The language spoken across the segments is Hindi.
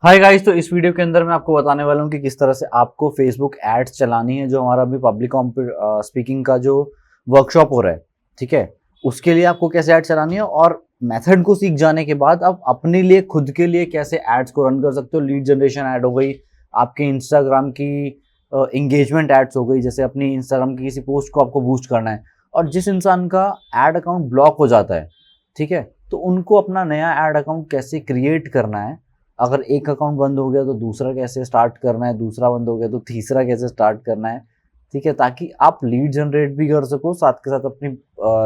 हाय गाइस, तो इस वीडियो के अंदर मैं आपको बताने वाला हूँ कि किस तरह से आपको फेसबुक एड्स चलानी है। जो हमारा अभी पब्लिक स्पीकिंग का जो वर्कशॉप हो रहा है, ठीक है, उसके लिए आपको कैसे एड्स चलानी है और मेथड को सीख जाने के बाद आप अपने लिए खुद के लिए कैसे एड्स को रन कर सकते हो। लीड जनरेशन एड हो गई, आपके इंस्टाग्राम की इंगेजमेंट एड्स हो गई, जैसे अपनी इंस्टाग्राम की किसी पोस्ट को आपको बूस्ट करना है और जिस इंसान का एड अकाउंट ब्लॉक हो जाता है, ठीक है, तो उनको अपना नया एड अकाउंट कैसे क्रिएट करना है। अगर एक अकाउंट बंद हो गया तो दूसरा कैसे स्टार्ट करना है, दूसरा बंद हो गया तो तीसरा कैसे स्टार्ट करना है, ठीक है, ताकि आप लीड जनरेट भी कर सको, साथ के साथ अपनी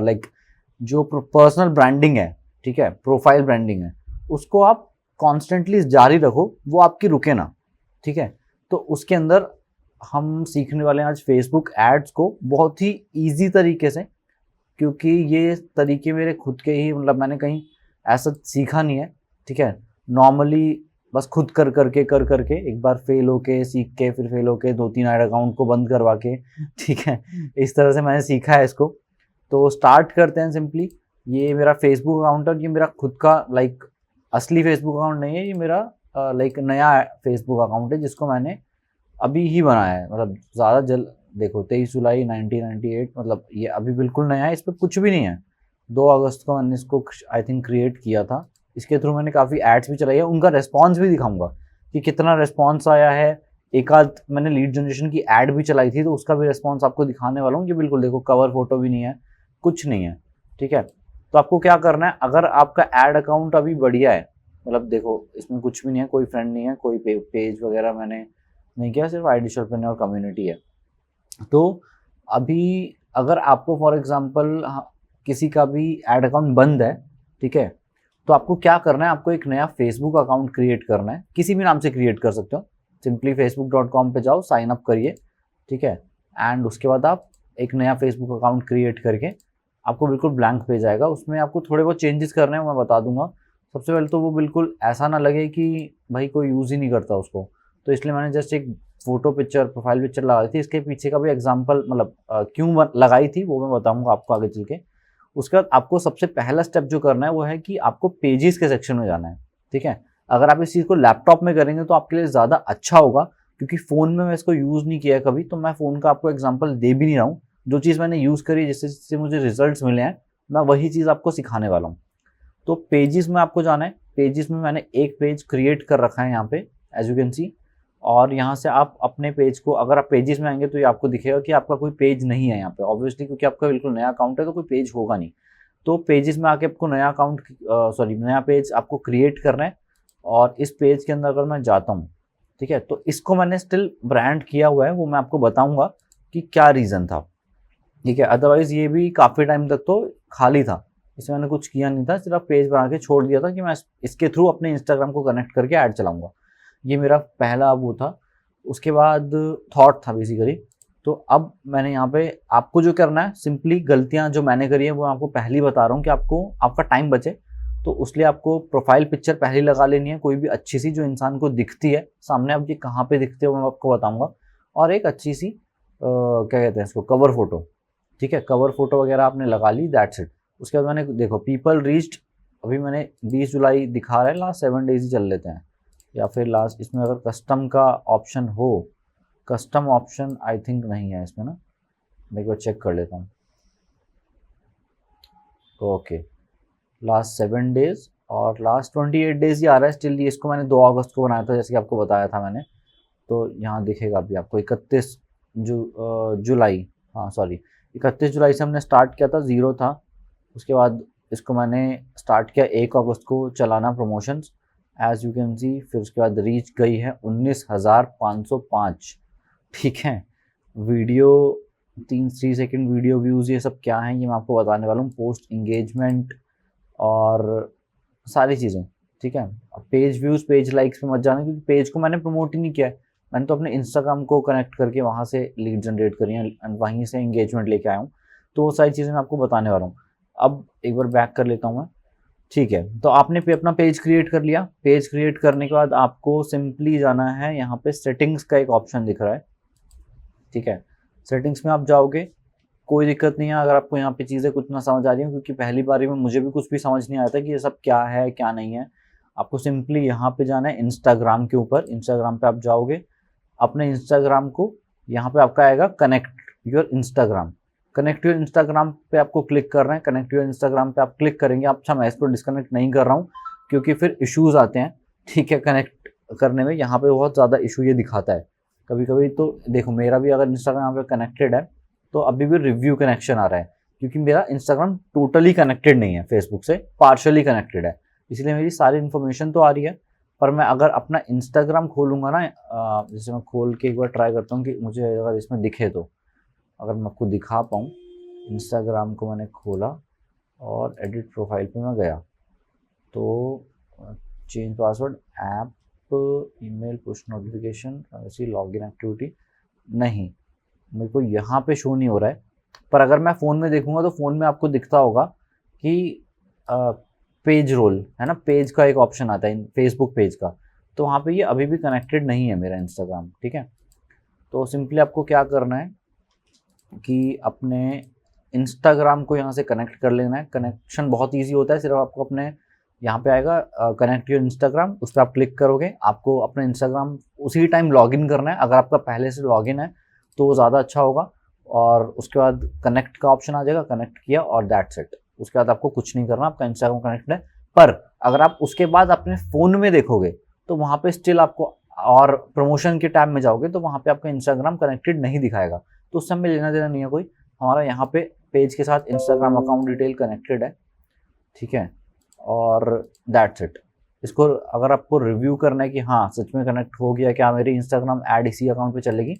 लाइक जो पर्सनल ब्रांडिंग है, ठीक है, प्रोफाइल ब्रांडिंग है, उसको आप कॉन्स्टेंटली जारी रखो, वो आपकी रुके ना, ठीक है। तो उसके अंदर हम सीखने वाले हैं आज फेसबुक एड्स को बहुत ही ईजी तरीके से, क्योंकि ये तरीके मेरे खुद के ही, मतलब मैंने कहीं ऐसा सीखा नहीं है, ठीक है। नॉर्मली बस खुद कर करके एक बार फेल होके सीख के फिर फेल होके 2-3 ऐड अकाउंट को बंद करवा के, ठीक है, इस तरह से मैंने सीखा है इसको। तो स्टार्ट करते हैं सिंपली। ये मेरा फेसबुक अकाउंट है और ये मेरा खुद का लाइक असली फेसबुक अकाउंट नहीं है, ये मेरा लाइक नया फेसबुक अकाउंट है जिसको मैंने अभी ही बनाया है, मतलब ज़्यादा जल देखो 23 जुलाई 1998, मतलब ये अभी बिल्कुल नया है, इस पर कुछ भी नहीं है। 2 अगस्त को मैंने इसको आई थिंक क्रिएट किया था। इसके थ्रू मैंने काफ़ी एड्स भी चलाई है, उनका रिस्पॉन्स भी दिखाऊंगा कि कितना रिस्पॉन्स आया है। एक आध मैंने लीड जनरेशन की एड भी चलाई थी तो उसका भी रिस्पॉन्स आपको दिखाने वाला हूँ। ये बिल्कुल देखो, कवर फोटो भी नहीं है, कुछ नहीं है, ठीक है। तो आपको क्या करना है, अगर आपका एड अकाउंट अभी बढ़िया है, मतलब देखो इसमें कुछ भी नहीं है, कोई फ्रेंड नहीं है, कोई पेज वगैरह मैंने नहीं किया, सिर्फ आईडी शॉपिंग और कम्युनिटी है। तो अभी अगर आपको फॉर एग्जांपल किसी का भी एड अकाउंट बंद है, ठीक है, तो आपको क्या करना है, आपको एक नया फेसबुक अकाउंट क्रिएट करना है, किसी भी नाम से क्रिएट कर सकते हो। सिंपली facebook.com पे जाओ, साइन अप करिए, ठीक है, एंड उसके बाद आप एक नया फेसबुक अकाउंट क्रिएट करके आपको बिल्कुल ब्लैंक पेज आएगा। उसमें आपको थोड़े बहुत चेंजेस करने हैं, मैं बता दूंगा। सबसे पहले तो वो बिल्कुल ऐसा ना लगे कि भाई कोई यूज़ ही नहीं करता उसको, तो इसलिए मैंने जस्ट एक फोटो पिक्चर, प्रोफाइल पिक्चर लगाई थी। इसके पीछे का भी एग्जांपल, मतलब क्यों लगाई थी वो मैं बताऊंगा आपको आगे चल के। उसके बाद आपको सबसे पहला स्टेप जो करना है वो है कि आपको पेजेस के सेक्शन में जाना है, ठीक है। अगर आप इस चीज़ को लैपटॉप में करेंगे तो आपके लिए ज़्यादा अच्छा होगा, क्योंकि फ़ोन में मैं इसको यूज़ नहीं किया कभी, तो मैं फ़ोन का आपको एग्जाम्पल दे भी नहीं रहा हूँ। जो चीज़ मैंने यूज़ करी, जिससे मुझे रिजल्ट मिले हैं, मैं वही चीज़ आपको सिखाने वाला हूँ। तो पेजेस में आपको जाना है। पेजेस में मैंने एक पेज क्रिएट कर रखा है यहाँ पे, एज यू कैन सी। और यहाँ से आप अपने पेज को, अगर आप पेजेस में आएंगे तो ये आपको दिखेगा कि आपका कोई पेज नहीं है यहाँ पे, ऑब्वियसली, क्योंकि आपका बिल्कुल नया अकाउंट है तो कोई पेज होगा नहीं। तो पेजेस में आके आपको नया अकाउंट, सॉरी, नया पेज आपको क्रिएट करना है। और इस पेज के अंदर अगर मैं जाता हूँ, ठीक है, तो इसको मैंने स्टिल ब्रांड किया हुआ है, वो मैं आपको बताऊंगा कि क्या रीज़न था, ठीक है। अदरवाइज ये भी काफ़ी टाइम तक तो खाली था, इसमें मैंने कुछ किया नहीं था, सिर्फ पेज बना के छोड़ दिया था कि मैं इसके थ्रू अपने इंस्टाग्राम को कनेक्ट करके ऐड चलाऊंगा। ये मेरा पहला वो था। उसके बाद थॉट था बेसिकली। तो अब मैंने यहाँ पे आपको जो करना है, सिंपली गलतियाँ जो मैंने करी है वो आपको पहले ही बता रहा हूँ कि आपको आपका टाइम बचे। तो उसलिए आपको प्रोफाइल पिक्चर पहले लगा लेनी है, कोई भी अच्छी सी जो इंसान को दिखती है सामने। अब ये कहाँ पे दिखते हो मैं आपको बताऊंगा। और एक अच्छी सी क्या कहते हैं इसको, कवर फोटो, ठीक है, कवर फोटो वगैरह आपने लगा ली, दैट्स इट। उसके बाद मैंने देखो पीपल रीच्ड, अभी मैंने 20 जुलाई दिखा रहा है, लास्ट 7 डेज ही चल लेते हैं, या फिर लास्ट, इसमें अगर कस्टम का ऑप्शन हो, कस्टम ऑप्शन आई थिंक नहीं है इसमें ना, मैं एक बार चेक कर लेता हूँ। ओके, लास्ट 7 डेज और लास्ट 28 डेज ही आ रहा है स्टिल। इसको मैंने 2 अगस्त को बनाया था, जैसे कि आपको बताया था मैंने। तो यहाँ दिखेगा अभी आपको 31 जुलाई, हाँ सॉरी, 31 जुलाई से हमने स्टार्ट किया था, ज़ीरो था। उसके बाद इसको मैंने स्टार्ट किया 1 अगस्त को चलाना, promotions, as you can see. फिर उसके बाद रीच गई है 19,505, ठीक है। वीडियो 3 सेकंड वीडियो व्यूज़, ये सब क्या है ये मैं आपको बताने वाला हूँ। पोस्ट इंगेजमेंट और सारी चीज़ें, ठीक है। अब पेज व्यूज़, पेज लाइक्स पे मत जाना, क्योंकि पेज को मैंने प्रमोट ही नहीं किया है। मैंने तो अपने इंस्टाग्राम को कनेक्ट करके वहाँ से लीड जनरेट करी है एंड वहीं से इंगेजमेंट लेके आया हूँ। तो वो सारी चीज़ें मैं आपको बताने वाला हूँ। अब एक बार बैक कर लेता हूँ मैं, ठीक है। तो आपने अपना पेज क्रिएट कर लिया। पेज क्रिएट करने के बाद आपको सिंपली जाना है, यहाँ पे सेटिंग्स का एक ऑप्शन दिख रहा है, ठीक है। सेटिंग्स में आप जाओगे, कोई दिक्कत नहीं है अगर आपको यहाँ पे चीज़ें कुछ ना समझ आ रही हो, क्योंकि पहली बारी में मुझे भी कुछ भी समझ नहीं आया था कि ये सब क्या है क्या नहीं है। आपको सिंपली यहाँ पे जाना है इंस्टाग्राम के ऊपर। इंस्टाग्राम पे आप जाओगे, अपने इंस्टाग्राम को यहाँ पे आपका आएगा connect your Instagram. Connect your Instagram पे आपको क्लिक कर रहे हैं। कनेक्ट योर इंस्टाग्राम पे आप क्लिक करेंगे। अच्छा, मैं इसको डिस्कनेक्ट नहीं कर रहा हूँ क्योंकि फिर इश्यूज आते हैं, ठीक है, कनेक्ट करने में। यहाँ पे बहुत ज़्यादा इशू ये दिखाता है कभी कभी। तो देखो, मेरा भी अगर इंस्टाग्राम पे कनेक्टेड है तो अभी भी रिव्यू कनेक्शन आ रहा है क्योंकि मेरा इंस्टाग्राम टोटली कनेक्टेड नहीं है फेसबुक से, पार्शली कनेक्टेड है, इसलिए मेरी सारी इन्फॉर्मेशन तो आ रही है। पर मैं अगर अपना इंस्टाग्राम खोलूँगा ना, जैसे मैं खोल के एक बार ट्राई करता हूँ कि मुझे अगर इसमें दिखे, तो अगर मैं आपको दिखा पाऊँ, इंस्टाग्राम को मैंने खोला और एडिट प्रोफाइल पे मैं गया तो change password, app, email, push notification, ऐसी लॉगिन एक्टिविटी, नहीं, मेरे को यहाँ पे शो नहीं हो रहा है। पर अगर मैं फ़ोन में देखूँगा तो फ़ोन में आपको दिखता होगा कि पेज रोल है ना, पेज का एक ऑप्शन आता है फेसबुक पेज का, तो वहाँ पे ये अभी भी कनेक्टेड नहीं है मेरा इंस्टाग्राम, ठीक है। तो सिंपली आपको क्या करना है कि अपने इंस्टाग्राम को यहाँ से कनेक्ट कर लेना है। कनेक्शन बहुत ईजी होता है, सिर्फ आपको अपने यहाँ पे आएगा कनेक्ट योर इंस्टाग्राम, उस पर आप क्लिक करोगे, आपको अपना इंस्टाग्राम उसी टाइम लॉगिन करना है। अगर आपका पहले से लॉगिन है तो वो ज़्यादा अच्छा होगा। और उसके बाद कनेक्ट का ऑप्शन आ जाएगा, कनेक्ट किया और दैट्स इट। उसके बाद आपको कुछ नहीं करना, आपका इंस्टाग्राम कनेक्ट है। पर अगर आप उसके बाद अपने फ़ोन में देखोगे तो वहाँ पे स्टिल आपको, और प्रमोशन के टैब में जाओगे तो वहाँ पे आपका इंस्टाग्राम कनेक्टेड नहीं दिखाएगा। तो उस समय लेना देना नहीं है कोई, हमारा यहाँ पे पेज के साथ इंस्टाग्राम अकाउंट डिटेल कनेक्टेड है, ठीक है, और दैट्स इट। इसको अगर आपको रिव्यू करना है कि हाँ सच में कनेक्ट हो गया, क्या मेरी इंस्टाग्राम ऐड इसी अकाउंट पे चलेगी,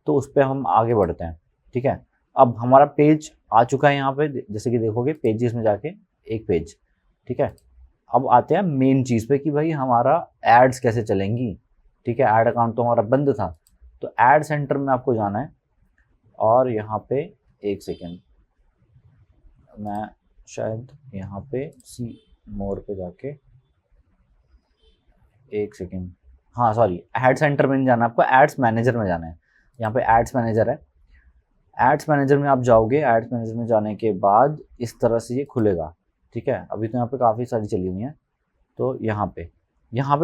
तो उस पर हम आगे बढ़ते हैं, ठीक है। अब हमारा पेज आ चुका है यहाँ पे, जैसे कि देखोगे पेजेस में जाके एक पेज, ठीक है। अब आते हैं मेन चीज़ पे कि भाई हमारा एड्स कैसे चलेंगी, ठीक है। ऐड अकाउंट तो हमारा बंद था, तो ऐड सेंटर में आपको जाना है और यहाँ पे एक सेकेंड, मैं शायद यहाँ पे सी मोर पे जाके, एक सेकेंड, हाँ सॉरी, एड सेंटर में नहीं जाना आपको, एड्स मैनेजर में जाना है। यहाँ पे एड्स मैनेजर है, एड्स मैनेजर में आप जाओगे। एड्स मैनेजर में जाने के बाद इस तरह से ये खुलेगा, ठीक है। अभी तो यहाँ पे काफ़ी सारी चली हुई हैं, तो यहाँ पे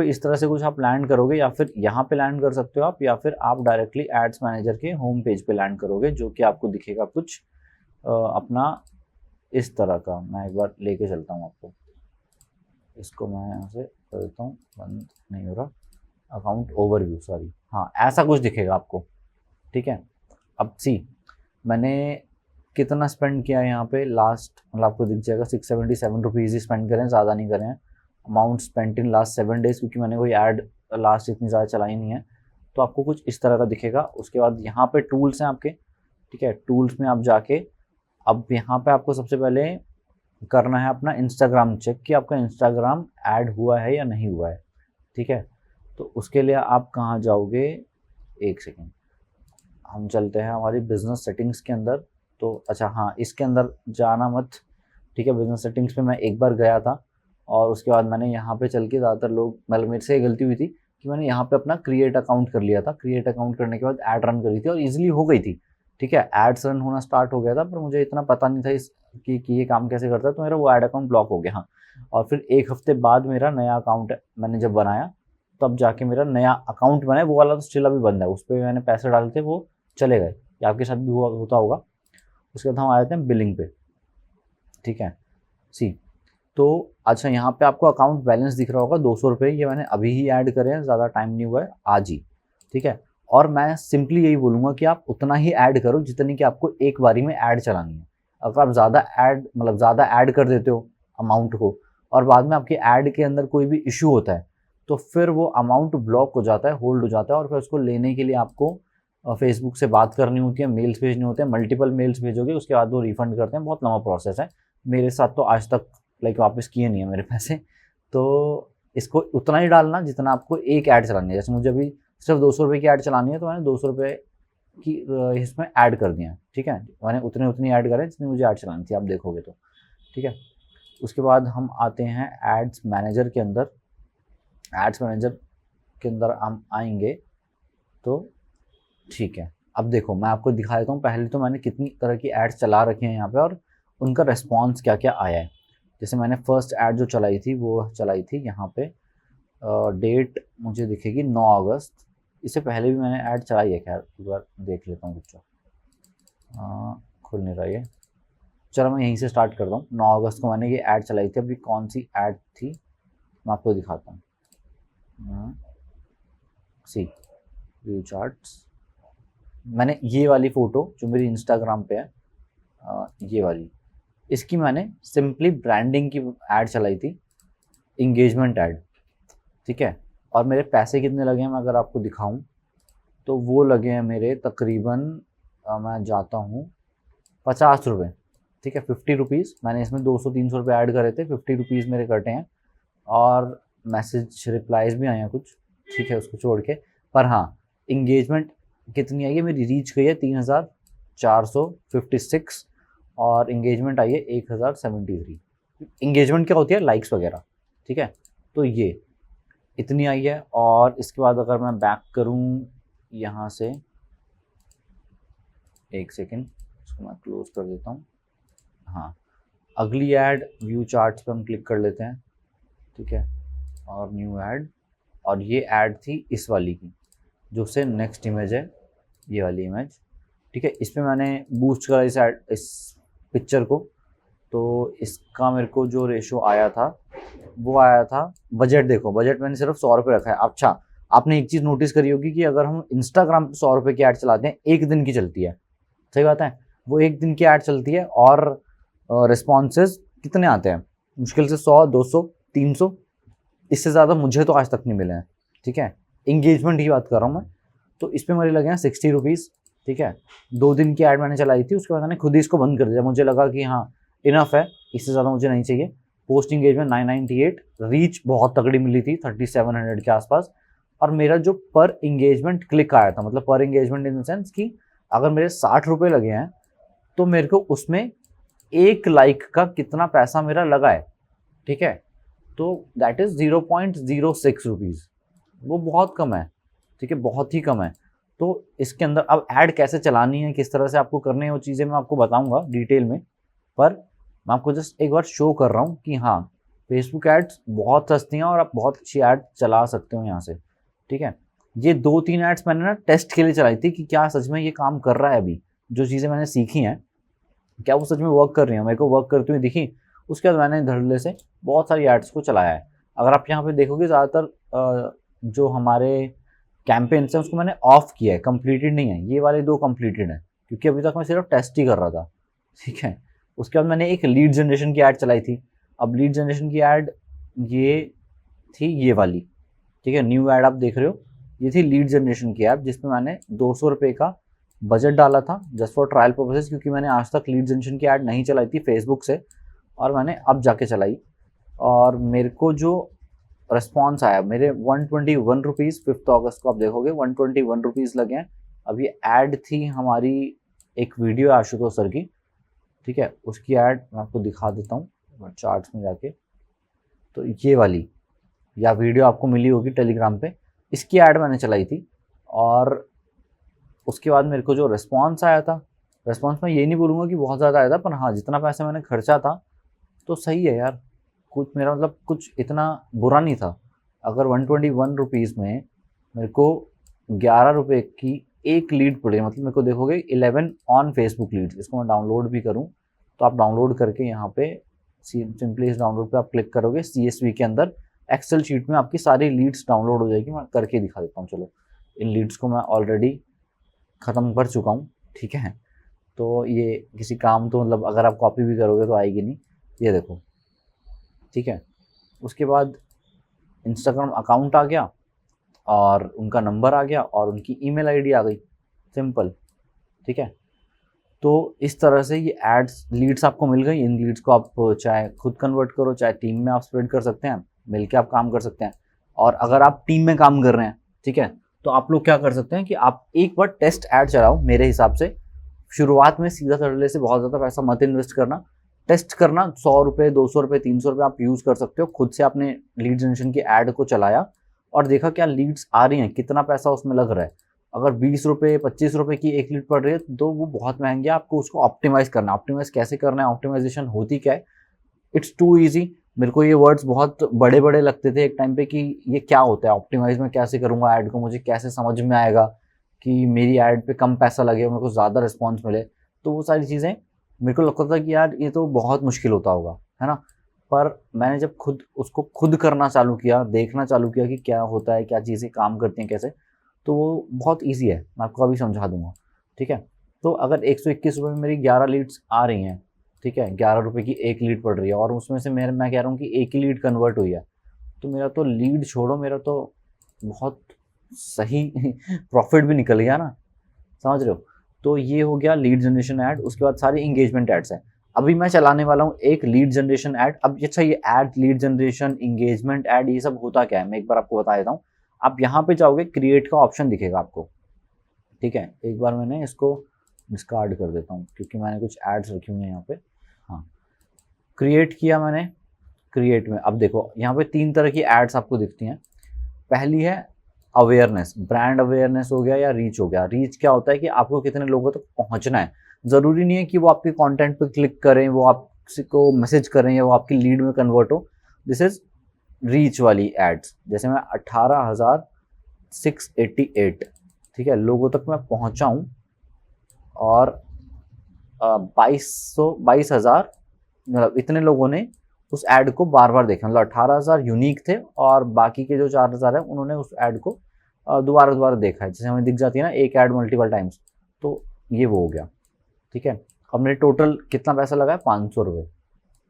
इस तरह से कुछ आप लैंड करोगे, या फिर यहाँ पे लैंड कर सकते हो आप, या फिर आप डायरेक्टली एड्स मैनेजर के होम पेज पे लैंड करोगे, जो कि आपको दिखेगा कुछ अपना इस तरह का। मैं एक बार लेके चलता हूँ आपको, इसको मैं यहाँ से कर देता हूँ, बंद नहीं हो रहा, अकाउंट ओवरव्यू, सॉरी, हाँ ऐसा कुछ दिखेगा आपको, ठीक है। अब सी, मैंने कितना स्पेंड किया है यहाँ पे लास्ट, मतलब आपको दिख जाएगा 677 रुपीज़ ही स्पेंड करें, ज़्यादा नहीं करें। Amount spent in last 7 days, क्योंकि मैंने कोई ऐड लास्ट इतनी ज़्यादा चलाई नहीं है, तो आपको कुछ इस तरह का दिखेगा। उसके बाद यहाँ पे टूल्स हैं आपके, ठीक है। टूल्स में आप जाके, अब यहाँ पे आपको सबसे पहले करना है अपना इंस्टाग्राम चेक कि आपका इंस्टाग्राम ऐड हुआ है या नहीं हुआ है, ठीक है। तो उसके लिए आप कहाँ जाओगे, एक सेकेंड, हम चलते हैं हमारी बिजनेस सेटिंग्स के अंदर। तो अच्छा हाँ, इसके अंदर जाना मत, ठीक है। बिजनेस सेटिंग्स पे मैं एक बार गया था और उसके बाद मैंने यहाँ पे चल के, ज़्यादातर लोग, मतलब मेरे से ये गलती हुई थी कि मैंने यहाँ पे अपना क्रिएट अकाउंट कर लिया था। क्रिएट अकाउंट करने के बाद ऐड रन करी थी और ईजिली हो गई थी, ठीक है। एड्स रन होना स्टार्ट हो गया था, पर मुझे इतना पता नहीं था कि ये काम कैसे करता है, तो मेरा वो ऐड अकाउंट ब्लॉक हो गया। हाँ, और फिर एक हफ्ते बाद मेरा नया अकाउंट मैंने जब बनाया, तब जाके मेरा नया अकाउंट बना है। वो वाला तो स्टिल अभी बंद है, उस पर मैंने पैसे डाले थे, वो चले गए, या आपके साथ भी हुआ होता होगा। उसके बाद हम आ जाते हैं बिलिंग पे, ठीक है। सी, तो अच्छा, यहाँ पे आपको अकाउंट बैलेंस दिख रहा होगा 200 रुपये, ये मैंने अभी ही ऐड करे हैं, ज़्यादा टाइम नहीं हुआ है, आज ही, ठीक है। और मैं सिंपली यही बोलूँगा कि आप उतना ही ऐड करो जितनी कि आपको एक बारी में ऐड चलानी है। अगर आप ज़्यादा ऐड, मतलब ज़्यादा ऐड कर देते हो अमाउंट को, और बाद में आपकी ऐड के अंदर कोई भी इशू होता है, तो फिर वो अमाउंट ब्लॉक हो जाता है, होल्ड हो जाता है, और फिर उसको लेने के लिए आपको फेसबुक से बात करनी होती है, मेल्स भेजने होते हैं, मल्टीपल मेल्स भेजोगे, उसके बाद वो रिफंड करते हैं। बहुत लंबा प्रोसेस है, मेरे साथ तो आज तक लाइक वापस किए नहीं है मेरे पैसे। तो इसको उतना ही डालना जितना आपको एक ऐड चलानी है। जैसे मुझे अभी सिर्फ 200 रुपये की ऐड चलानी है, तो मैंने 200 रुपये की इसमें ऐड कर दिया है, ठीक है। मैंने उतनी ऐड करें जितनी मुझे ऐड चलानी थी, आप देखोगे तो, ठीक है। उसके बाद हम आते हैं एड्स मैनेजर के अंदर। एड्स मैनेजर के अंदर हम आएंगे तो ठीक है, अब देखो मैं आपको दिखा देता हूँ पहले तो मैंने कितनी तरह की एड्स चला रखी हैं यहाँ पे, और उनका रिस्पॉन्स क्या क्या आया है। जैसे मैंने फर्स्ट ऐड जो चलाई थी, वो चलाई थी यहाँ पे डेट मुझे दिखेगी 9 अगस्त। इससे पहले भी मैंने ऐड चलाई है, खैर एक बार देख लेता हूँ कुछ। खुल नहीं रहा ये। चलो मैं यहीं से स्टार्ट करता हूँ। 9 अगस्त को मैंने ये ऐड चलाई थी। अभी कौन सी ऐड थी मैं आपको दिखाता हूँ। सी व्यू चार्ट्स, मैंने ये वाली फ़ोटो जो मेरी इंस्टाग्राम पे है, ये वाली, इसकी मैंने सिंपली ब्रांडिंग की ऐड चलाई थी, इंगेजमेंट ऐड, ठीक है। और मेरे पैसे कितने लगे हैं मैं अगर आपको दिखाऊं तो वो लगे हैं मेरे तकरीबन, मैं जाता हूँ 50 रुपये, ठीक है, 50 रुपीज़। मैंने इसमें 200-300 रुपये ऐड करे थे, 50 रुपीज़ मेरे कटे हैं। और मैसेज रिप्लाईज भी आए हैं कुछ, ठीक है, उसको छोड़ के। पर हाँ, इंगेजमेंट कितनी आई है मेरी, रीच गई है 3456 और इंगेजमेंट आई है 1073। इंगेजमेंट क्या होती है, लाइक्स वगैरह, ठीक है। तो ये इतनी आई है। और इसके बाद अगर मैं बैक करूँ यहाँ से, एक सेकेंड, इसको मैं क्लोज कर देता हूँ। हाँ, अगली ऐड व्यू चार्ट्स पे हम क्लिक कर लेते हैं, ठीक है, और न्यू ऐड। और ये ऐड थी इस वाली की, जो से नेक्स्ट इमेज है, ये वाली इमेज, ठीक है। इस पर मैंने बूस्ट करा इस पिक्चर को, तो इसका मेरे को जो रेशो आया था वो आया था, बजट देखो, बजट मैंने सिर्फ 100 रुपये रखा है। अच्छा, आपने एक चीज़ नोटिस करी होगी कि अगर हम इंस्टाग्राम पे 100 रुपये की ऐड चलाते हैं, एक दिन की चलती है, सही बात है, वो एक दिन की ऐड चलती है और रिस्पॉन्सेज कितने आते हैं, मुश्किल से 100, 200, 300, इससे ज़्यादा मुझे तो आज तक नहीं मिले हैं, ठीक है। इंगेजमेंट की बात कर रहा हूँ मैं। तो इस पर मेरे लगे हैं 60 रुपीज़, ठीक है। 2 दिन की ऐड मैंने चलाई थी, उसके बाद मैंने खुद ही इसको बंद कर दिया। मुझे लगा कि हाँ इनफ है, इससे ज़्यादा मुझे नहीं चाहिए। पोस्ट इंगेजमेंट 998, रीच बहुत तगड़ी मिली थी 3700 के आसपास। और मेरा जो पर इंगेजमेंट क्लिक आया था, मतलब पर इंगेजमेंट इन द सेंस कि अगर मेरे 60 रुपये लगे हैं तो मेरे को उसमें 1 लाइक का कितना पैसा मेरा लगा है, ठीक है। तो दैट इज़ 0.06 रुपीज़, वो बहुत कम है, ठीक है, बहुत ही कम है। तो इसके अंदर अब ऐड कैसे चलानी है, किस तरह से आपको करनी है, वो चीज़ें मैं आपको बताऊंगा डिटेल में। पर मैं आपको जस्ट एक बार शो कर रहा हूँ कि हाँ, फेसबुक एड्स बहुत सस्ती हैं और आप बहुत अच्छी ऐड चला सकते हो यहाँ से, ठीक है। ये 2-3 एड्स मैंने ना टेस्ट के लिए चलाई थी कि क्या सच में ये काम कर रहा है। अभी जो चीज़ें मैंने सीखी हैं क्या वो सच में वर्क कर रही हैं, मेरे को वर्क करती हुई दिखी। उसके बाद मैंने धड़ल्ले से बहुत सारी एड्स को चलाया है। अगर आप यहाँ पे देखोगे ज़्यादातर जो हमारे कैंपेन्स हैं उसको मैंने ऑफ किया है, कंप्लीटेड नहीं है। ये वाले 2 कंप्लीटेड हैं क्योंकि अभी तक मैं सिर्फ टेस्ट ही कर रहा था, ठीक है। उसके बाद मैंने एक लीड जनरेशन की ऐड चलाई थी। अब लीड जनरेशन की ऐड ये थी, ये वाली, ठीक है, न्यू ऐड आप देख रहे हो, ये थी लीड जनरेशन की ऐप जिसमें मैंने 200 रुपये का बजट डाला था जस्ट फॉर ट्रायल पर्पसेस, क्योंकि मैंने आज तक लीड जनरेशन की ऐड नहीं चलाई थी फेसबुक से और मैंने अब जाके चलाई। और मेरे को जो रिस्पॉन्स आया, मेरे 121 रुपीज़ 5 अगस्त को आप देखोगे 121 रुपीज़ लगे हैं। अब ये ऐड थी हमारी, एक वीडियो आशुतोष सर की, ठीक है, उसकी ऐड मैं आपको दिखा देता हूँ चार्ट्स में जाके। तो ये वाली या वीडियो आपको मिली होगी टेलीग्राम पे, इसकी ऐड मैंने चलाई थी। और उसके बाद मेरे को जो रिस्पॉन्स आया था, रिस्पॉन्स मैं ये नहीं बोलूँगा कि बहुत ज़्यादा आया था, पर हाँ जितना पैसा मैंने खर्चा था तो सही है यार, कुछ मेरा मतलब कुछ इतना बुरा नहीं था। अगर 121 रुपीज़ में मेरे को 11 रुपये की एक लीड पड़ी, मतलब मेरे को देखोगे 11 ऑन फेसबुक लीड्स। इसको मैं डाउनलोड भी करूँ तो आप डाउनलोड करके यहाँ पे सिंपली इस डाउनलोड पे आप क्लिक करोगे, CSV के अंदर एक्सेल शीट में आपकी सारी लीड्स डाउनलोड हो जाएगी। मैं करके दिखा देता हूँ, चलो। इन लीड्स को मैं ऑलरेडी ख़त्म कर चुका हूँ, ठीक है। तो ये किसी काम तो मतलब अगर आप कॉपी भी करोगे तो आएगी नहीं, ये देखो, ठीक है। उसके बाद इंस्टाग्राम अकाउंट आ गया और उनका नंबर आ गया और उनकी ईमेल आईडी आ गई, सिंपल, ठीक है। तो इस तरह से ये एड्स लीड्स आपको मिल गई। इन लीड्स को आप चाहे खुद कन्वर्ट करो, चाहे टीम में आप स्प्रेड कर सकते हैं, मिलके आप काम कर सकते हैं। और अगर आप टीम में काम कर रहे हैं, ठीक है, तो आप लोग क्या कर सकते हैं कि आप एक बार टेस्ट ऐड चलाओ। मेरे हिसाब से शुरुआत में सीधा तड़ले से बहुत ज़्यादा पैसा मत इन्वेस्ट करना, टेस्ट करना। 100 रुपये, 200 रुपये, 300 रुपये आप यूज़ कर सकते हो। खुद से आपने लीड जनरेशन की ऐड को चलाया और देखा क्या लीड्स आ रही हैं, कितना पैसा उसमें लग रहा है। अगर 20 रुपये, 25 रुपये की एक लीड पड़ रही है तो वो बहुत महंगी है। आपको उसको ऑप्टिमाइज़ करना, ऑप्टिमाइज़ कैसे करना है, ऑप्टिमाइजेशन होती क्या है, इट्स टू ईजी। मेरे को ये वर्ड्स बहुत बड़े बड़े लगते थे एक टाइम पे कि ये क्या होता है, ऑप्टिमाइज में कैसे करूँगा ऐड को, मुझे कैसे समझ में आएगा कि मेरी ऐड पे कम पैसा लगे, मेरे को ज़्यादा रिस्पॉन्स मिले। तो वो सारी चीज़ें मेरे को लगता था कि यार ये तो बहुत मुश्किल होता होगा, है ना। पर मैंने जब खुद करना चालू किया, देखना चालू किया कि क्या होता है, क्या चीज़ें काम करती हैं कैसे, तो वो बहुत ईजी है, मैं आपको अभी समझा दूंगा। ठीक है, तो अगर 121 रुपये में मेरी 11 लीड्स आ रही हैं, ठीक है, 11 रुपये की एक लीड पड़ रही है और उसमें से मैं कह रहा हूँ कि एक ही लीड कन्वर्ट हुई है, तो मेरा तो लीड छोड़ो, मेरा तो बहुत सही प्रॉफिट भी निकल गया ना, समझ रहे हो। तो ये हो गया लीड जनरेशन ऐड। उसके बाद सारी इंगेजमेंट एड्स हैं। अभी मैं चलाने वाला हूँ एक लीड जनरेशन ऐड। अब अच्छा, ये add, lead generation, engagement add, ये सब होता क्या है मैं एक बार आपको बता देता हूँ। आप यहाँ पे जाओगे, क्रिएट का ऑप्शन दिखेगा आपको, ठीक है। एक बार मैंने इसको डिस्कार्ड कर देता हूँ क्योंकि मैंने कुछ एड्स रखी हुई हैं यहाँ पे। हाँ, क्रिएट किया मैंने। क्रिएट में अब देखो यहाँ पे 3 तरह की एड्स आपको दिखती हैं। पहली है अवेयरनेस, ब्रांड अवेयरनेस हो गया या रीच हो गया। रीच क्या होता है कि आपको कितने लोगों तक पहुंचना है। ज़रूरी नहीं है कि वो आपके कंटेंट पे क्लिक करें, वो आपको मैसेज करें या वो आपकी लीड में कन्वर्ट हो। दिस इज रीच वाली एड्स। जैसे मैं 18,688, ठीक है, लोगों तक मैं पहुंचा हूँ और 22,000, मतलब इतने लोगों ने उस ऐड को बार बार देखा। मतलब 18,000 यूनिक थे और बाकी के जो 4,000 है उन्होंने उस ऐड को दोबारा दोबारा देखा है। जैसे हमें दिख जाती है ना एक ऐड मल्टीपल टाइम्स, तो ये वो हो गया। ठीक है, अब मेरे टोटल कितना पैसा लगा है, 500 रुपये,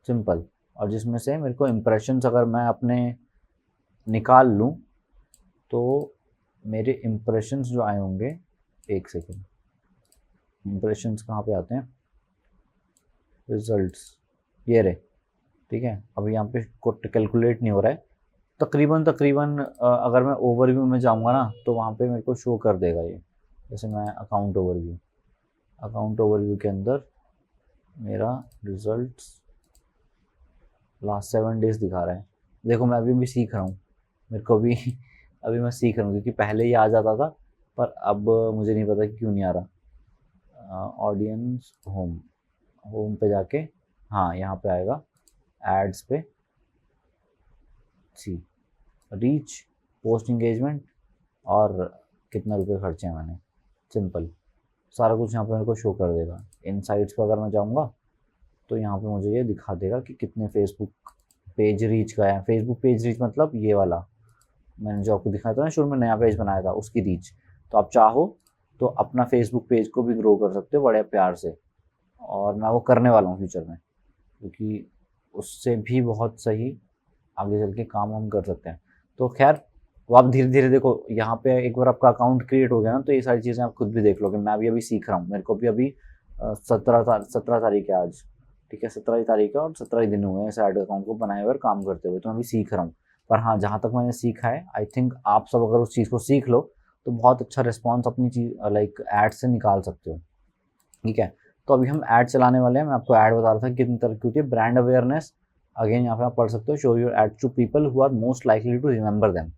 सिंपल। और जिसमें से मेरे को इम्प्रेशंस अगर मैं अपने निकाल लूँ तो मेरे इम्प्रेशंस जो आए होंगे, एक सेकेंड, इम्प्रेशंस कहाँ पे आते हैं, रिजल्ट्स, ये रहे। ठीक है, अभी यहाँ पे कैलकुलेट नहीं हो रहा है। तकरीबन अगर मैं ओवरव्यू में जाऊँगा ना तो वहाँ पे मेरे को शो कर देगा ये। जैसे मैं अकाउंट ओवरव्यू के अंदर मेरा रिजल्ट्स लास्ट 7 डेज दिखा रहा है। देखो मैं अभी भी सीख रहा हूँ, मेरे को भी अभी मैं सीख रहा हूँ क्योंकि पहले ही आ जाता था पर अब मुझे नहीं पता कि क्यों नहीं आ रहा। ऑडियंस, होम पे जाके, हाँ यहाँ पे आएगा एड्स पे, सी रीच, पोस्ट इंगेजमेंट और कितना रुपये खर्चे हैं मैंने, सिंपल सारा कुछ यहाँ पे मेरे को शो कर देगा। इनसाइट्स पे अगर मैं जाऊँगा तो यहाँ पे मुझे ये दिखा देगा कि कितने फेसबुक पेज रीच गए हैं। फेसबुक पेज रीच मतलब ये वाला मैंने जो आपको दिखाया था ना शुरू में, नया पेज बनाया था उसकी रीच। तो आप चाहो तो अपना फेसबुक पेज को भी ग्रो कर सकते हो बड़े प्यार से, और मैं वो करने वाला हूँ फ्यूचर में, क्योंकि उससे भी बहुत सही आगे चल के काम हम कर सकते हैं। तो खैर वो आप धीरे धीरे देखो, यहाँ पे एक बार आपका अकाउंट क्रिएट हो गया ना तो ये सारी चीज़ें आप खुद भी देख लोगे। मैं भी अभी सीख रहा हूँ, मेरे को भी अभी 17 तारीख है आज, ठीक है, 17 तारीख है और 17 ही दिन हुए हैं इस ऐड अकाउंट को बनाए हुए और काम करते हुए। तो मैं भी सीख रहा हूँ। पर हाँ, जहाँ तक मैंने सीखा है, आई थिंक आप सब अगर उस चीज़ को सीख लो तो बहुत अच्छा रिस्पॉन्स अपनी चीज़ लाइक ऐड से निकाल सकते हो। ठीक है, तो अभी हम ऐड चलाने वाले हैं। मैं आपको ऐड बता रहा था कितनी तरह की होती है। ब्रांड अवेयरनेस, अगेन यहाँ पे आप पढ़ सकते हो, show your ad to people who are most likely to remember them.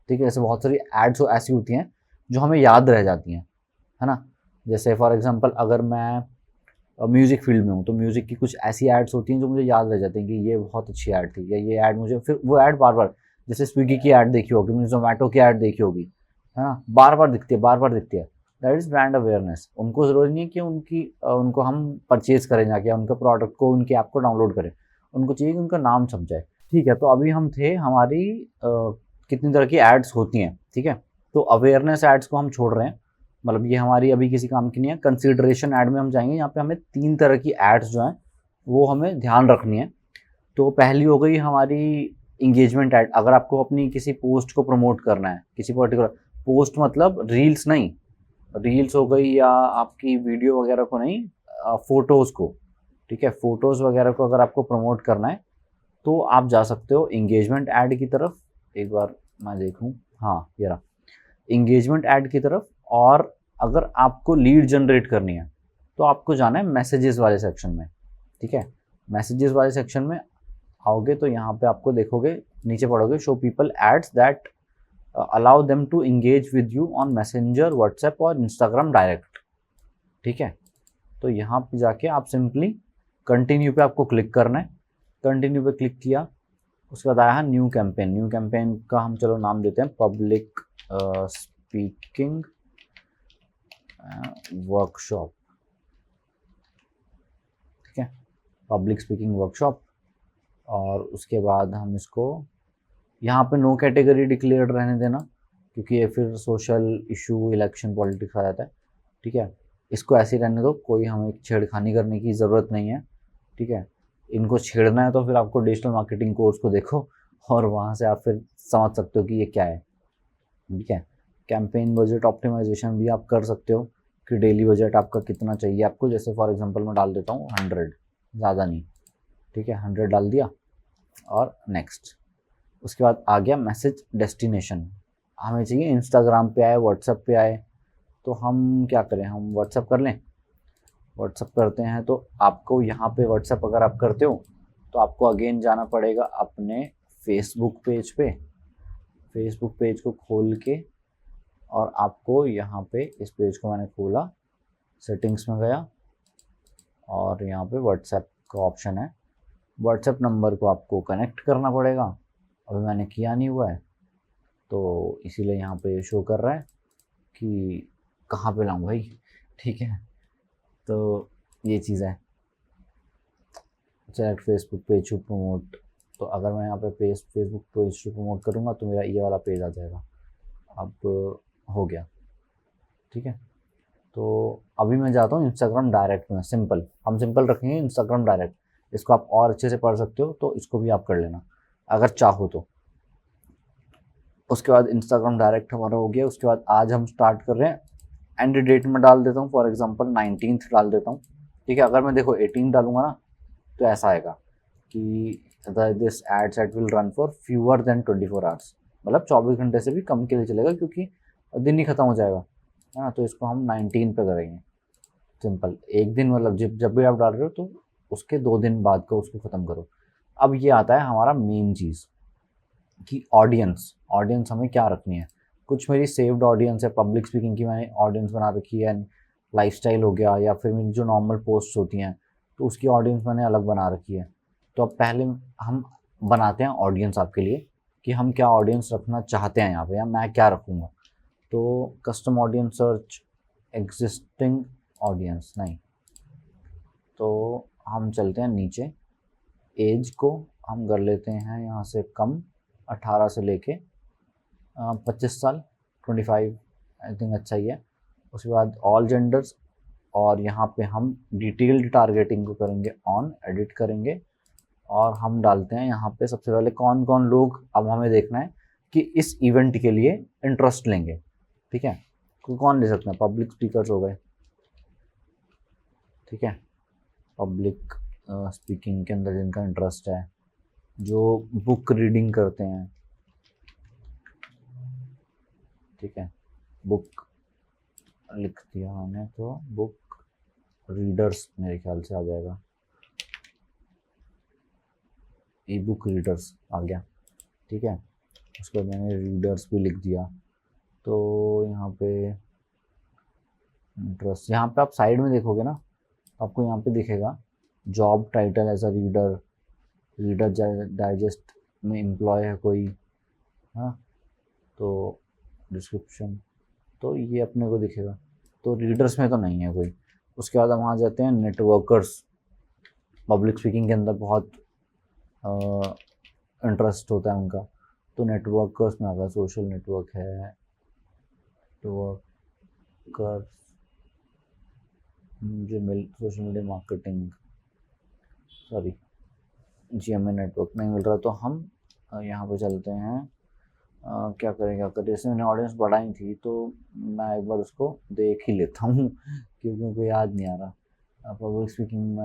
ठीक है, जैसे बहुत सारी एड्स ऐसी होती हैं जो हमें याद रह जाती हैं, है ना। जैसे फॉर एग्जांपल अगर मैं म्यूज़िक फील्ड में हूँ तो म्यूज़िक की कुछ ऐसी एड्स होती हैं जो मुझे याद रह जाती हैं कि ये बहुत अच्छी ऐड थी, या ये ऐड मुझे, फिर वो ऐड बार बार, जैसे स्विगी की ऐड देखी होगी, मैंने जोमेटो की ऐड देखी होगी, है ना, बार बार दिखती है। That is brand awareness. उनको ज़रूरी नहीं है कि उनको हम परचेज़ करें जाके, उनके प्रोडक्ट को, उनकी ऐप को डाउनलोड करें, उनको चाहिए कि उनका नाम छप जाए। ठीक है, तो अभी हम थे हमारी कितनी तरह की एड्स होती हैं। ठीक है, तो अवेयरनेस एड्स को हम छोड़ रहे हैं, मतलब ये हमारी अभी किसी काम की नहीं है। कंसिडरेशन ऐड में हम जाएंगे, यहाँ पे हमें 3 तरह की एड्स जो हैं वो हमें ध्यान रखनी है। तो पहली हो गई हमारी इंगेजमेंट ऐड। अगर आपको अपनी किसी पोस्ट को प्रमोट करना है, किसी पर्टिकुलर पोस्ट, मतलब रील्स नहीं, रील्स हो गई या आपकी वीडियो वगैरह को नहीं, फोटोज़ को, ठीक है, फोटोज़ वगैरह को अगर आपको प्रमोट करना है तो आप जा सकते हो इंगेजमेंट ऐड की तरफ। एक बार मैं देखूं, हाँ ये रहा, इंगेजमेंट ऐड की तरफ। और अगर आपको लीड जनरेट करनी है तो आपको जाना है मैसेजेस वाले सेक्शन में। ठीक है, मैसेजेस वाले सेक्शन में आओगे तो यहाँ पे आपको देखोगे, नीचे पढ़ोगे, show people ads that allow them to engage with you on Messenger, WhatsApp और इंस्टाग्राम डायरेक्ट। ठीक है, तो यहाँ पे जाके आप सिंपली कंटिन्यू पे आपको क्लिक करना है। कंटिन्यू पे क्लिक किया उसके बाद आया है न्यू कैंपेन। न्यू कैंपेन का हम चलो नाम देते हैं पब्लिक स्पीकिंग वर्कशॉप, ठीक है, पब्लिक स्पीकिंग वर्कशॉप। और उसके बाद हम इसको यहाँ पे नो कैटेगरी डिक्लेयर्ड रहने देना, क्योंकि ये फिर सोशल इशू, इलेक्शन, पॉलिटिक्स आ जाता है, ठीक है। इसको ऐसे ही रहने दो, कोई हमें छेड़खानी करने की ज़रूरत नहीं है, ठीक है। इनको छेड़ना है तो फिर आपको डिजिटल मार्केटिंग कोर्स को देखो और वहाँ से आप फिर समझ सकते हो कि ये क्या है, ठीक है। कैंपेन बजट ऑप्टिमाइजेशन भी आप कर सकते हो कि डेली बजट आपका कितना चाहिए आपको। जैसे फॉर एग्जांपल मैं डाल देता हूँ 100, ज़्यादा नहीं, ठीक है, 100 डाल दिया और नेक्स्ट। उसके बाद आ गया मैसेज डेस्टिनेशन। हमें चाहिए इंस्टाग्राम पे आए, व्हाट्सएप पे आए, तो हम क्या करें, हम व्हाट्सएप कर लें। व्हाट्सएप करते हैं तो आपको यहाँ पे व्हाट्सएप अगर आप करते हो तो आपको अगेन जाना पड़ेगा अपने फेसबुक पेज पे। फेसबुक पेज को खोल के और आपको यहाँ पे, इस पेज को मैंने खोला, सेटिंग्स में गया और यहाँ पे व्हाट्सएप का ऑप्शन है। व्हाट्सएप नंबर को आपको कनेक्ट करना पड़ेगा, अभी मैंने किया नहीं हुआ है तो इसीलिए यहाँ पे शो कर रहा है कि कहाँ पे लाऊं भाई, ठीक है। तो ये चीज़ है, select Facebook page to promote. तो अगर मैं यहाँ पे फेसबुक पेज टू प्रमोट करूँगा तो मेरा ये वाला पेज आ जाएगा। अब हो गया, ठीक है। तो अभी मैं जाता हूँ इंस्टाग्राम डायरेक्ट में। सिंपल, हम सिंपल रखेंगे इंस्टाग्राम डायरेक्ट। इसको आप और अच्छे से पढ़ सकते हो तो इसको भी आप कर लेना अगर चाहो तो। उसके बाद इंस्टाग्राम डायरेक्ट हमारा हो गया। उसके बाद आज हम स्टार्ट कर रहे हैं, एंड डेट में डाल देता हूँ, फॉर एग्जांपल 19th डाल देता हूँ, ठीक है। अगर मैं देखो 18 डालूंगा ना तो ऐसा आएगा कि this ad set will run for fewer than 24 hours, मतलब 24 घंटे से भी कम के लिए चलेगा क्योंकि दिन ही खत्म हो जाएगा, है ना। तो इसको हम 19 पे करेंगे। सिंपल, एक दिन, मतलब जब भी आप डाल रहे हो तो उसके 2 दिन बाद का उसको ख़त्म करो। अब ये आता है हमारा मेन चीज़ कि ऑडियंस हमें क्या रखनी है। कुछ मेरी सेव्ड ऑडियंस है, पब्लिक स्पीकिंग की मैंने ऑडियंस बना रखी है, लाइफस्टाइल हो गया या फिर मेरी जो नॉर्मल पोस्ट होती हैं तो उसकी ऑडियंस मैंने अलग बना रखी है। तो अब पहले हम बनाते हैं ऑडियंस आपके लिए कि हम क्या ऑडियंस रखना चाहते हैं यहाँ पे, या मैं क्या रखूँगा। तो custom audience search, existing audience नहीं, तो हम चलते हैं नीचे। एज को हम कर लेते हैं यहाँ से कम, 18 से लेके 25 साल, 25 आई थिंक अच्छा ही है। उसके बाद ऑल जेंडर्स, और यहाँ पे हम डिटेल्ड टारगेटिंग को करेंगे ऑन, एडिट करेंगे और हम डालते हैं यहाँ पे सबसे पहले कौन कौन लोग, अब हमें देखना है कि इस इवेंट के लिए इंटरेस्ट लेंगे, ठीक है। कौन ले सकते हैं, पब्लिक स्पीकर्स हो गए, ठीक है। पब्लिक स्पीकिंग के अंदर जिनका इंटरेस्ट है, जो बुक रीडिंग करते हैं, ठीक है। बुक लिख दिया हमने तो बुक रीडर्स मेरे ख्याल से आ जाएगा, ई बुक रीडर्स आ गया, ठीक है। उसके बाद मैंने रीडर्स भी लिख दिया। तो यहाँ पे इंटरेस्ट, यहाँ पे आप साइड में देखोगे ना, आपको यहाँ पे दिखेगा job title as a reader, Reader Digest में एम्प्लॉय है कोई, हाँ, तो डिस्क्रिप्शन, तो ये अपने को दिखेगा। तो रीडर्स में तो नहीं है कोई। उसके बाद हम आ जाते हैं नेटवर्कर्स। पब्लिक स्पीकिंग के अंदर बहुत इंटरेस्ट होता है उनका, तो नेटवर्कर्स में आगा सोशल नेटवर्क है, नेटवर्कर्स जो social media marketing, sorry GMA network नहीं मिल रहा, तो हम यहाँ पे चलते हैं। क्या करें जैसे मैंने ऑडियंस बढ़ाई थी तो मैं एक बार उसको देख ही लेता हूँ क्योंकि मुझे याद नहीं आ रहा। पब्लिक स्पीकिंग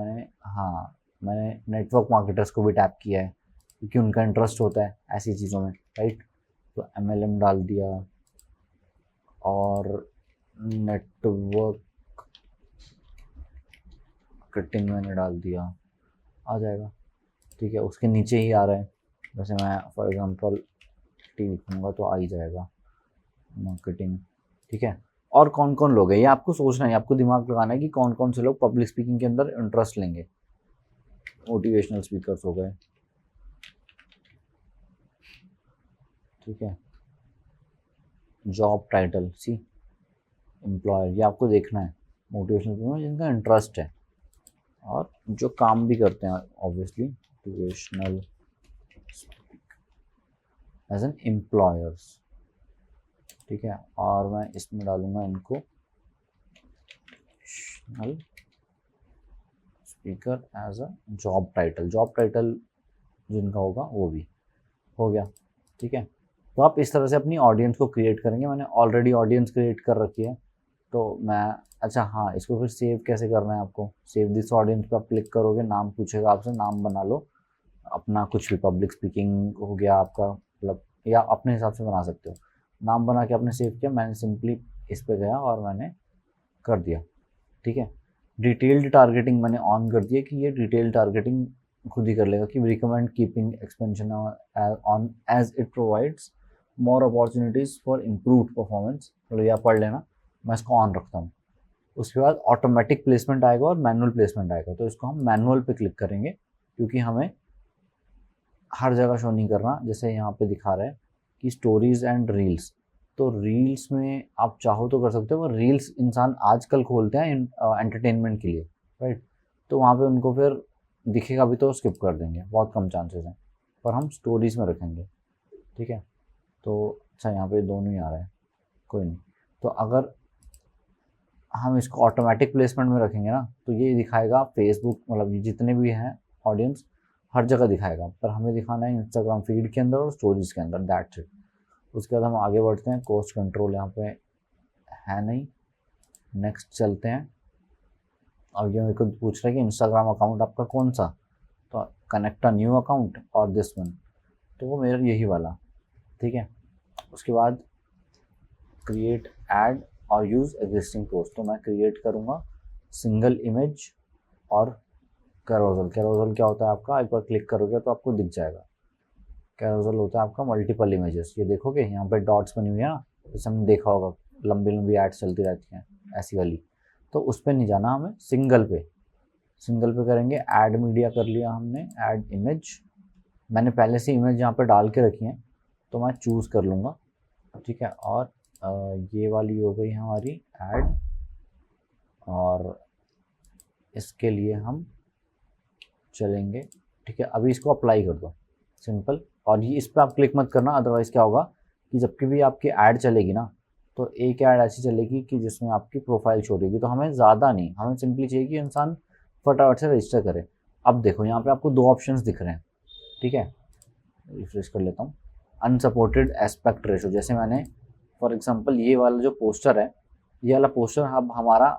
मैंने नेटवर्क मार्केटर्स को भी टैप किया है क्योंकि उनका इंटरेस्ट होता है ऐसी चीज़ों में, राइट। तो MLM डाल दिया और नेटवर्क मार्केटिंग मैंने डाल दिया, आ जाएगा, ठीक है। उसके नीचे ही आ रहा है, जैसे मैं फॉर एग्जांपल लिखूँगा तो आ ही जाएगा मार्केटिंग, ठीक है। और कौन कौन लोग हैं ये आपको सोचना है, आपको दिमाग लगाना है कि कौन कौन से लोग पब्लिक स्पीकिंग के अंदर इंटरेस्ट लेंगे। मोटिवेशनल स्पीकर्स हो गए, ठीक है, जॉब टाइटल सी एम्प्लॉयर, ये आपको देखना है, मोटिवेशनल स्पीकर जिनका इंटरेस्ट है और जो काम भी करते हैं obviously, motivational as an employers, ठीक है। और मैं इसमें डालूंगा इनको motivational speaker as a job title, job title जिनका होगा वो भी हो गया, ठीक है। तो आप इस तरह से अपनी ऑडियंस को क्रिएट करेंगे। मैंने ऑलरेडी ऑडियंस क्रिएट कर रखी है, तो मैं, अच्छा हाँ, इसको फिर सेव कैसे करना है आपको, सेव दिस ऑडियंस पे आप क्लिक करोगे, नाम पूछेगा आपसे, नाम बना लो अपना, कुछ भी पब्लिक स्पीकिंग हो गया आपका, मतलब या अपने हिसाब से बना सकते हो। नाम बना के आपने सेव किया, मैंने सिंपली इस पे गया और मैंने कर दिया, ठीक है। डिटेल्ड टारगेटिंग मैंने ऑन कर दिया कि ये डिटेल्ड टारगेटिंग खुद ही कर लेगा कि recommend keeping expansion on as it provides more opportunities for improved performance, मतलब यह पढ़ लेना, मैं इसको ऑन रखता हूँ। उसके बाद ऑटोमेटिक प्लेसमेंट आएगा और मैनुअल प्लेसमेंट आएगा, तो इसको हम मैनुअल पे क्लिक करेंगे क्योंकि हमें हर जगह शो नहीं करना। जैसे यहाँ पे दिखा रहा है कि स्टोरीज एंड रील्स, तो रील्स में आप चाहो तो कर सकते हो, पर रील्स इंसान आजकल खोलते हैं एंटरटेनमेंट के लिए, राइट, तो वहाँ पे उनको फिर दिखेगा भी तो स्किप कर देंगे, बहुत कम चांसेस हैं, पर हम स्टोरीज में रखेंगे, ठीक है। तो अच्छा, यहाँ पे दोनों ही आ रहा है, कोई नहीं। तो अगर हम इसको ऑटोमेटिक प्लेसमेंट में रखेंगे ना, तो ये दिखाएगा फेसबुक, मतलब ये जितने भी हैं ऑडियंस हर जगह दिखाएगा, पर हमें दिखाना है इंस्टाग्राम फीड के अंदर और स्टोरीज के अंदर, दैट्स इट। उसके बाद हम आगे बढ़ते हैं, कॉस्ट कंट्रोल यहाँ पे है नहीं, नेक्स्ट चलते हैं। और ये मेरे को पूछ रहा है कि इंस्टाग्राम अकाउंट आपका कौन सा, तो कनेक्ट अ न्यू अकाउंट और दिस वन, तो वो मेरा यही वाला, ठीक है। उसके बाद क्रिएट ऐड और यूज़ एग्जिस्टिंग पोस्ट, तो मैं क्रिएट करूँगा सिंगल इमेज और कैरोजल। कैरोजल क्या होता है आपका, एक बार क्लिक करोगे तो आपको दिख जाएगा। कैरोजल होता है आपका मल्टीपल इमेजेस, ये देखोगे यहाँ पे डॉट्स बनी हुई है ना, जैसे हमने देखा होगा लंबी लंबी एड्स चलती रहती हैं ऐसी वाली, तो उस पर नहीं जाना हमें, सिंगल पे, सिंगल पे करेंगे। ऐड मीडिया कर लिया हमने, ऐड इमेज, मैंने पहले से इमेज यहाँ पे डाल के रखी है, तो मैं चूज़ कर लूँगा, ठीक है। और ये वाली हो गई हमारी ऐड, और इसके लिए हम चलेंगे, ठीक है। अभी इसको अप्लाई कर दो, सिंपल। और ये इस पर आप क्लिक मत करना, अदरवाइज़ क्या होगा कि जब भी आपकी ऐड चलेगी ना, तो एक ऐड ऐसी चलेगी कि जिसमें आपकी प्रोफाइल शो होगी, तो हमें ज़्यादा नहीं, हमें सिंपली चाहिए कि इंसान फटाफट से रजिस्टर करे। अब देखो यहाँ पे आपको दो ऑप्शंस दिख रहे हैं, ठीक है, रिफ्रेश कर लेता हूँ। अनसपोर्टेड एस्पेक्ट रेशो, जैसे मैंने फॉर एग्जांपल ये वाला जो पोस्टर है, ये वाला पोस्टर अब हमारा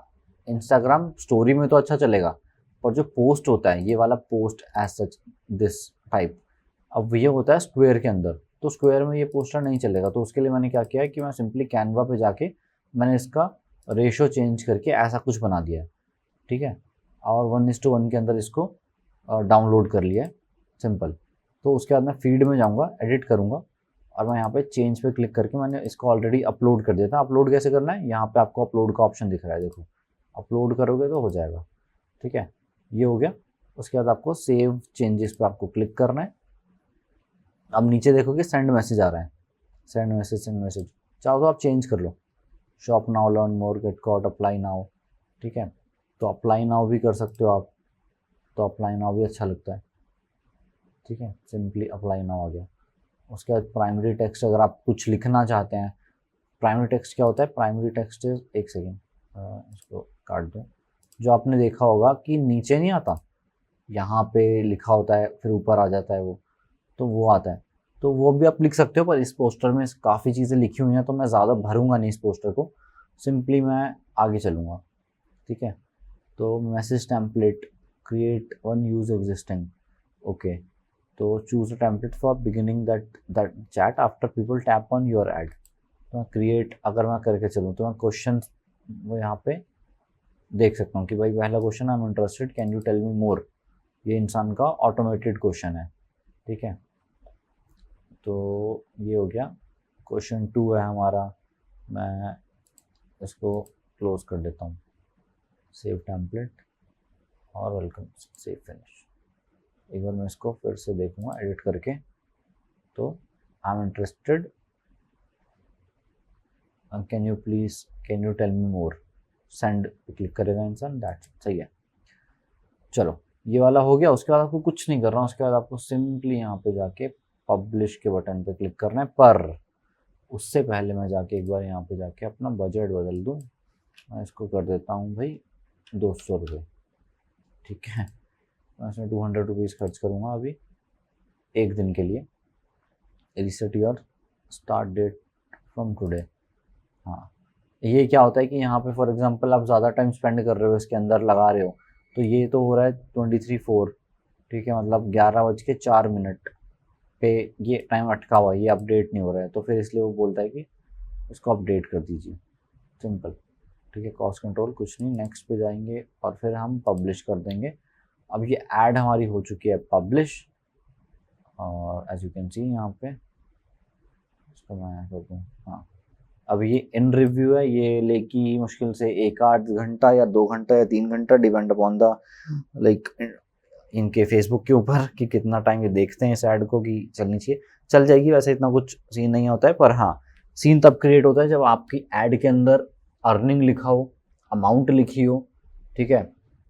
इंस्टाग्राम स्टोरी में तो अच्छा चलेगा, और जो पोस्ट होता है ये वाला post as such this type, अब ये होता है स्क्वायर के अंदर, तो स्क्वायर में ये पोस्टर नहीं चलेगा। तो उसके लिए मैंने क्या किया है कि मैं सिंपली कैनवा पे जाके मैंने इसका रेशो चेंज करके ऐसा कुछ बना दिया है, ठीक है, और 1:1 के अंदर इसको डाउनलोड कर लिया है, सिंपल। तो उसके बाद मैं फीड में जाऊँगा, एडिट करूँगा, और मैं यहाँ पे चेंज पे क्लिक करके मैंने इसको ऑलरेडी अपलोड कर दिया था। अपलोड कैसे करना है, यहाँ पे आपको अपलोड का ऑप्शन दिख रहा है, देखो अपलोड करोगे तो हो जाएगा, ठीक है, ये हो गया। उसके बाद आपको सेव चेंजेस पे आपको क्लिक करना है। अब नीचे देखोगे सेंड मैसेज आ रहा है, सेंड मैसेज, सेंड मैसेज, चाहो तो आप चेंज कर लो, shop now, learn more, get quote, apply now, ठीक है। तो अप्लाई नाउ भी कर सकते हो आप, तो अप्लाई नाउ भी अच्छा लगता है, ठीक है, सिंपली अप्लाई नाउ आ गया। उसके बाद प्राइमरी टेक्स्ट, अगर आप कुछ लिखना चाहते हैं, प्राइमरी टेक्स्ट क्या होता है, प्राइमरी टेक्स्ट इज, एक सेकेंड इसको काट दो, जो आपने देखा होगा कि नीचे नहीं आता, यहाँ पे लिखा होता है फिर ऊपर आ जाता है वो, तो वो आता है, तो वो भी आप लिख सकते हो। पर इस पोस्टर में काफ़ी चीज़ें लिखी हुई हैं, तो मैं ज़्यादा भरूंगा नहीं इस पोस्टर को, सिंपली मैं आगे चलूँगा, ठीक है। तो message template, create one, use existing, okay, तो choose a template for beginning that chat after people tap on your ad. तो मैं क्रिएट अगर मैं करके चलूँ तो मैं क्वेश्चन वो यहाँ पे देख सकता हूँ कि भाई पहला question, I am interested, can you tell me more, ये इंसान का ऑटोमेटेड क्वेश्चन है, ठीक है। तो ये हो गया, क्वेश्चन 2 है हमारा, मैं इसको क्लोज कर देता हूँ, सेव टेम्पलेट और वेलकम, सेव फिनिश। एक बार मैं इसको फिर से देखूंगा एडिट करके, तो I am interested can you tell me more, send पे क्लिक करेगा इंसान, दैट सही है। चलो ये वाला हो गया। उसके बाद आपको कुछ नहीं करना, उसके बाद आपको सिंपली यहाँ पे जाके पब्लिश के बटन पे क्लिक करना है। पर उससे पहले मैं जाके एक बार यहाँ पे जाके अपना बजट बदल दूँ। मैं इसको कर देता हूँ भाई 200 रुपये, ठीक है। मैं इसमें 200 रुपीज़ खर्च करूँगा अभी एक दिन के लिए। Reset your start date from today. हाँ, ये क्या होता है कि यहाँ पे फॉर एग्जांपल आप ज़्यादा टाइम स्पेंड कर रहे हो, इसके अंदर लगा रहे हो, तो ये तो हो रहा है 23/4, ठीक है, मतलब 11:04 पे ये टाइम अटका हुआ है, ये अपडेट नहीं हो रहा है, तो फिर इसलिए वो बोलता है कि इसको अपडेट कर दीजिए। सिंपल, ठीक है। कॉस्ट कंट्रोल कुछ नहीं, नेक्स्ट पे जाएंगे और फिर हम पब्लिश कर देंगे। अब ये ऐड हमारी हो चुकी है पब्लिश, और एज यू कैन सी यहाँ पे इसको मैं कर दूँ। हाँ, अब ये इन रिव्यू है, ये लेगी मुश्किल से 1-8 घंटा या 2 घंटा या 3 घंटा, डिपेंड अपॉन द लाइक इनके फेसबुक के ऊपर कि कितना टाइम ये देखते हैं इस ऐड को कि चलनी चाहिए। चल जाएगी, वैसे इतना कुछ सीन नहीं होता है, पर हाँ सीन तब क्रिएट होता है जब आपकी ऐड के अंदर अर्निंग लिखा हो, अमाउंट लिखी हो, ठीक है,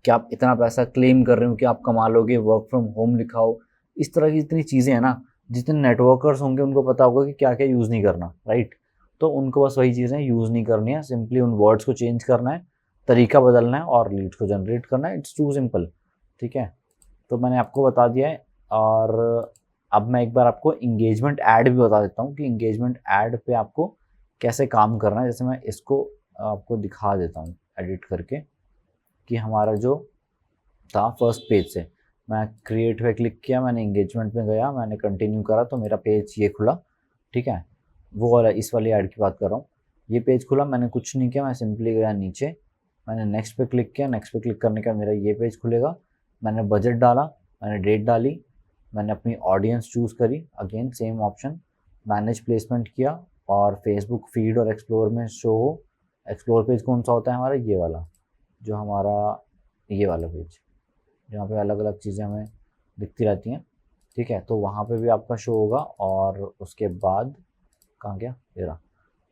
कि आप इतना पैसा क्लेम कर रहे हो कि आप कमा लोगे, वर्क फ्रॉम होम लिखा हो, इस तरह की इतनी चीज़ें हैं ना, जितने नेटवर्कर्स होंगे उनको पता होगा कि क्या क्या यूज़ नहीं करना, राइट। तो उनको बस वही चीज़ें यूज़ नहीं करनी है, सिंपली उन वर्ड्स को चेंज करना है, तरीका बदलना है और लीड्स को जनरेट करना है। इट्स टू सिंपल, ठीक है। तो मैंने आपको बता दिया है। और अब मैं एक बार आपको इंगेजमेंट ऐड भी बता देता हूँ कि इंगेजमेंट ऐड पे आपको कैसे काम करना है। जैसे मैं इसको आपको दिखा देता हूँ एडिट करके कि हमारा जो था फर्स्ट पेज से, मैं क्रिएट पे क्लिक किया, मैंने इंगेजमेंट में गया, मैंने कंटिन्यू करा तो मेरा पेज ये खुला, ठीक है। वो वाला, इस वाली ऐड की बात कर रहा हूँ। ये पेज खुला, मैंने कुछ नहीं किया, मैं सिंपली गया नीचे, मैंने नेक्स्ट पे क्लिक किया। नेक्स्ट पे क्लिक करने का मेरा ये पेज खुलेगा। मैंने बजट डाला, मैंने डेट डाली, मैंने अपनी ऑडियंस चूज़ करी, again same option, manage placement किया और फेसबुक फीड और एक्सप्लोर में शो हो। एक्सप्लोर पेज कौन सा होता है हमारा, ये वाला, जो हमारा ये वाला पेज, जहाँ पे अलग अलग चीज़ें हमें दिखती रहती हैं, ठीक है। तो वहाँ पे भी आपका शो होगा। और उसके बाद कहाँ गया, ये रहा,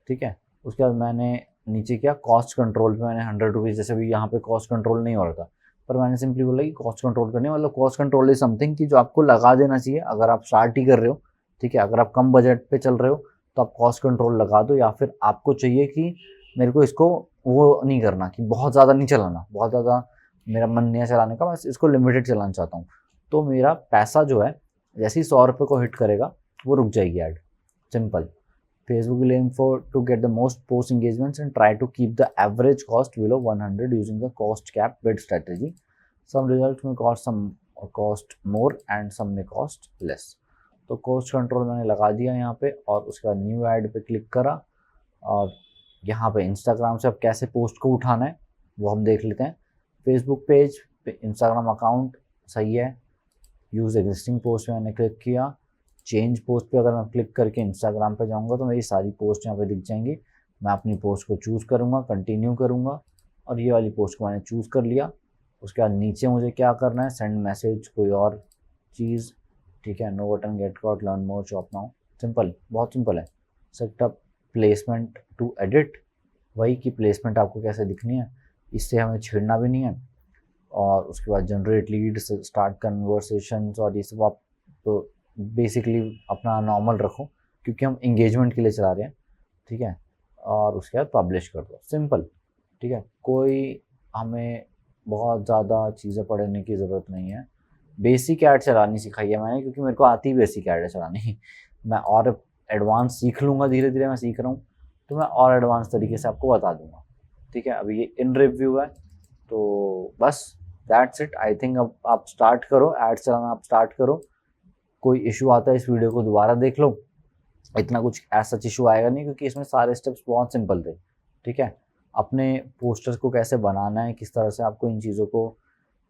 ठीक है। उसके बाद मैंने नीचे किया कॉस्ट कंट्रोल पे, मैंने 100 रुपीज़, जैसे भी यहाँ पे कॉस्ट कंट्रोल नहीं हो रहा था, पर मैंने सिंपली बोला कि कॉस्ट कंट्रोल करनी है। मतलब कॉस्ट कंट्रोल इज समथिंग कि जो आपको लगा देना चाहिए अगर आप स्टार्ट ही कर रहे हो, ठीक है। अगर आप कम बजट पे चल रहे हो तो आप कॉस्ट कंट्रोल लगा दो, या फिर आपको चाहिए कि मेरे को इसको वो नहीं करना कि बहुत ज़्यादा नहीं चलाना, बहुत ज़्यादा मेरा मन नहीं है चलाने का, बस इसको लिमिटेड चलाना चाहता हूँ, तो मेरा पैसा जो है जैसे ही 100 रुपये को हिट करेगा वो रुक जाएगी add. Simple. Facebook will aim to get the most post engagements and try to keep the average cost below 100 using the cost cap bid strategy. Some results may cost more and some may cost less. तो cost control मैंने लगा दिया यहाँ पे, और उसके बाद न्यू ऐड पे क्लिक करा। और यहाँ पे इंस्टाग्राम से अब कैसे पोस्ट को उठाना है वो हम देख लेते हैं। फेसबुक पेज पे इंस्टाग्राम अकाउंट सही है, यूज़ एग्जिस्टिंग पोस्ट मैंने क्लिक किया। चेंज पोस्ट पे अगर मैं क्लिक करके इंस्टाग्राम पे जाऊंगा तो मेरी सारी पोस्ट यहाँ पे दिख जाएंगी। मैं अपनी पोस्ट को चूज़ करूँगा, कंटिन्यू करूँगा, और ये वाली पोस्ट को मैंने चूज़ कर लिया। उसके बाद नीचे मुझे क्या करना है, सेंड मैसेज, कोई और चीज़, ठीक है। No button, get quote, learn more, shop now. Simple, बहुत सिंपल है। सेटअप प्लेसमेंट टू एडिट, वही कि प्लेसमेंट आपको कैसे दिखनी है, इससे हमें छेड़ना भी नहीं है। और उसके बाद जनरेट लीड, स्टार्ट कन्वर्सेशन, और ये सब आप तो बेसिकली अपना नॉर्मल रखो क्योंकि हम इंगेजमेंट के लिए चला रहे हैं, ठीक है। और उसके बाद पब्लिश कर दो, सिंपल, ठीक है। कोई हमें बहुत ज़्यादा चीज़ें पढ़ने की ज़रूरत नहीं है। बेसिक ऐड चलानी सिखाई है मैंने, क्योंकि मेरे को आती ही बेसिक ऐड है चलानी। मैं और एडवांस सीख लूँगा, धीरे धीरे मैं सीख रहा हूँ, तो मैं और एडवांस तरीके से आपको बता दूँगा, ठीक है। अभी ये इन रिव्यू है, तो बस दैट्स इट। आई थिंक अब आप स्टार्ट करो, ऐड चलाना आप स्टार्ट करो। कोई इशू आता है इस वीडियो को दोबारा देख लो, इतना कुछ ऐसा इशू आएगा नहीं, क्योंकि इसमें सारे स्टेप्स बहुत सिंपल थे, ठीक है। अपने पोस्टर्स को कैसे बनाना है, किस तरह से आपको इन चीज़ों को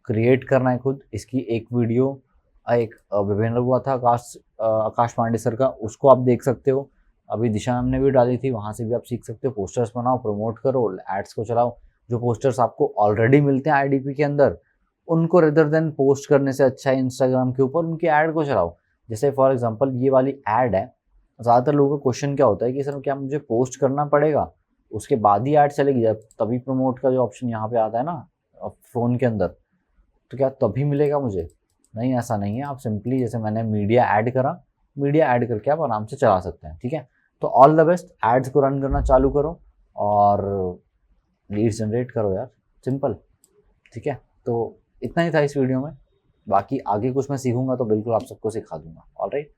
क्रिएट करना है खुद, इसकी एक वीडियो एक वेबिनार हुआ था आकाश पांडे सर का, उसको आप देख सकते हो। अभी दिशा मैम ने भी डाली थी, वहाँ से भी आप सीख सकते हो। पोस्टर्स बनाओ, प्रमोट करो, एड्स को चलाओ। जो पोस्टर्स आपको ऑलरेडी मिलते हैं आईडीपी के अंदर, उनको रेदर देन पोस्ट करने से अच्छा है इंस्टाग्राम के ऊपर उनकी ऐड को चलाओ। जैसे फॉर एग्जांपल ये वाली ऐड है, ज़्यादातर लोगों का क्वेश्चन क्या होता है कि सर क्या मुझे पोस्ट करना पड़ेगा, उसके बाद ही ऐड चलेगी, जब तभी प्रमोट का जो ऑप्शन यहाँ पे आता है ना फ़ोन के अंदर, तो क्या तभी मिलेगा मुझे? नहीं, ऐसा नहीं है। आप सिंपली जैसे मैंने मीडिया ऐड करा, मीडिया ऐड करके आप आराम से चला सकते हैं, ठीक है? तो ऑल द बेस्ट, एड्स को रन करना चालू करो और लीड्स जनरेट करो यार, सिंपल, ठीक है? तो इतना ही था इस वीडियो में, बाकी आगे कुछ मैं सीखूंगा तो बिल्कुल आप सबको सिखा दूंगा। ऑलराइट।